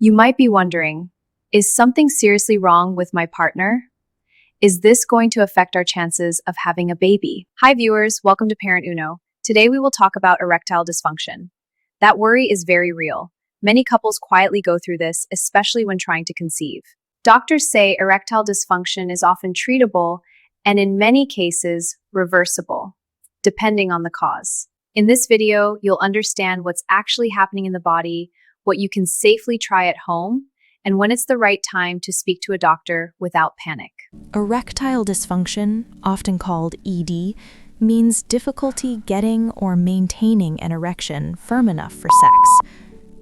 You might be wondering, is something seriously wrong with my partner? Is this going to affect our chances of having a baby? Hi viewers, welcome to ParentUno. Today we will talk about erectile dysfunction. That worry is very real. Many couples quietly go through this, especially when trying to conceive. Doctors say erectile dysfunction is often treatable and in many cases reversible, depending on the cause. In this video, you'll understand what's actually happening in the body, what you can safely try at home, and when it's the right time to speak to a doctor without panic. Erectile dysfunction, often called ED, means difficulty getting or maintaining an erection firm enough for sex.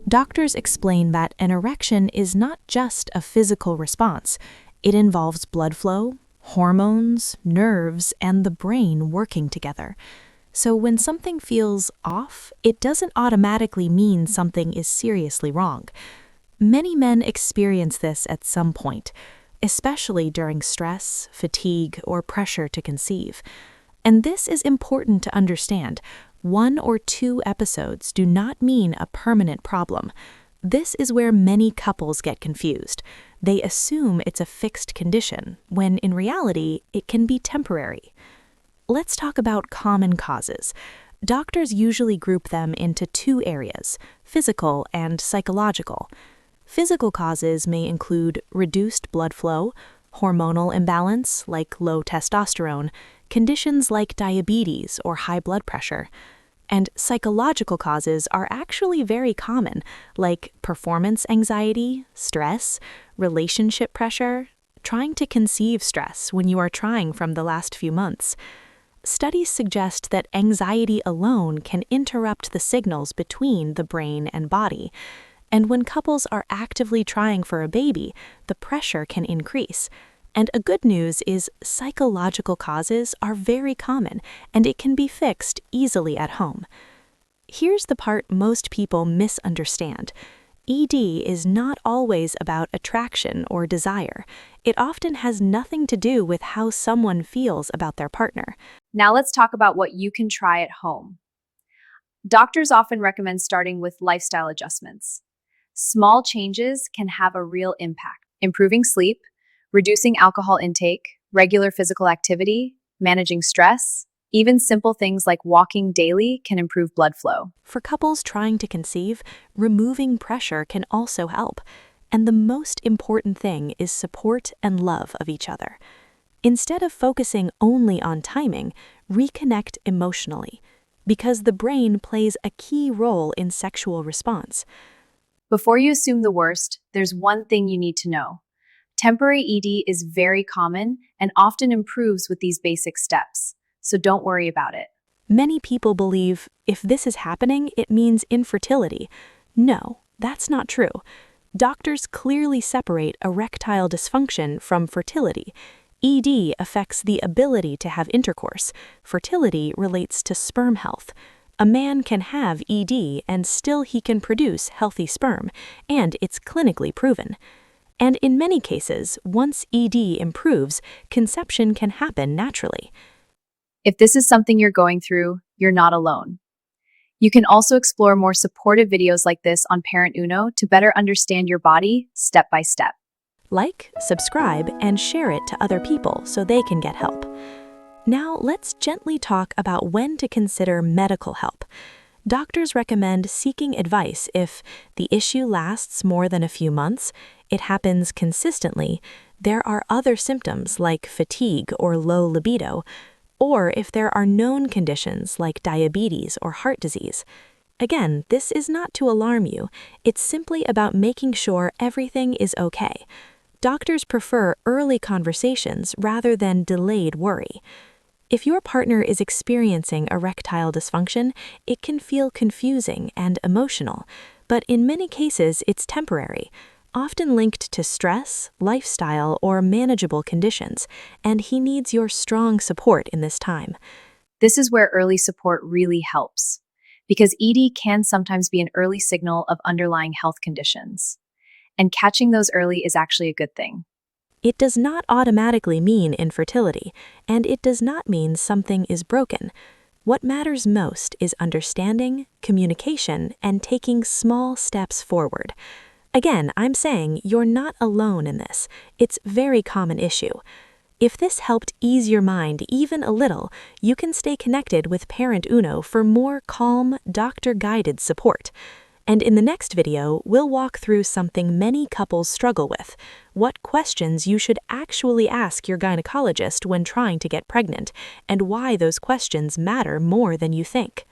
Doctors explain that an erection is not just a physical response. It involves blood flow, hormones, nerves, and the brain working together. So when something feels off, it doesn't automatically mean something is seriously wrong. Many men experience this at some point, especially during stress, fatigue, or pressure to conceive. And this is important to understand. 1 or 2 episodes do not mean a permanent problem. This is where many couples get confused. They assume it's a fixed condition, when in reality, it can be temporary. Let's talk about common causes. Doctors usually group them into 2 areas, physical and psychological. Physical causes may include reduced blood flow, hormonal imbalance like low testosterone, conditions like diabetes or high blood pressure. And psychological causes are actually very common, like performance anxiety, stress, relationship pressure, trying to conceive stress when you are trying from the last few months. Studies suggest that anxiety alone can interrupt the signals between the brain and body. And when couples are actively trying for a baby, the pressure can increase. And a good news is psychological causes are very common, and it can be fixed easily at home. Here's the part most people misunderstand. ED is not always about attraction or desire. It often has nothing to do with how someone feels about their partner. Now let's talk about what you can try at home. Doctors often recommend starting with lifestyle adjustments. Small changes can have a real impact. Improving sleep, reducing alcohol intake, regular physical activity, managing stress, even simple things like walking daily can improve blood flow. For couples trying to conceive, removing pressure can also help. And the most important thing is support and love of each other. Instead of focusing only on timing, reconnect emotionally, because the brain plays a key role in sexual response. Before you assume the worst, there's one thing you need to know. Temporary ED is very common and often improves with these basic steps, so don't worry about it. Many people believe if this is happening, it means infertility. No, that's not true. Doctors clearly separate erectile dysfunction from fertility. ED affects the ability to have intercourse. Fertility relates to sperm health. A man can have ED and still he can produce healthy sperm, and it's clinically proven. And in many cases, once ED improves, conception can happen naturally. If this is something you're going through, you're not alone. You can also explore more supportive videos like this on ParentUno to better understand your body step by step. Like, subscribe, and share it to other people so they can get help. Now, let's gently talk about when to consider medical help. Doctors recommend seeking advice if the issue lasts more than a few months, it happens consistently, there are other symptoms like fatigue or low libido, or if there are known conditions like diabetes or heart disease. Again, this is not to alarm you. It's simply about making sure everything is okay. Doctors prefer early conversations rather than delayed worry. If your partner is experiencing erectile dysfunction, it can feel confusing and emotional, but in many cases it's temporary, often linked to stress, lifestyle, or manageable conditions, and he needs your strong support in this time. This is where early support really helps, because ED can sometimes be an early signal of underlying health conditions. And catching those early is actually a good thing. It does not automatically mean infertility, and it does not mean something is broken. What matters most is understanding, communication, and taking small steps forward. Again, I'm saying you're not alone in this. It's a very common issue. If this helped ease your mind even a little, you can stay connected with ParentUno for more calm, doctor-guided support. And in the next video, we'll walk through something many couples struggle with: what questions you should actually ask your gynecologist when trying to get pregnant, and why those questions matter more than you think.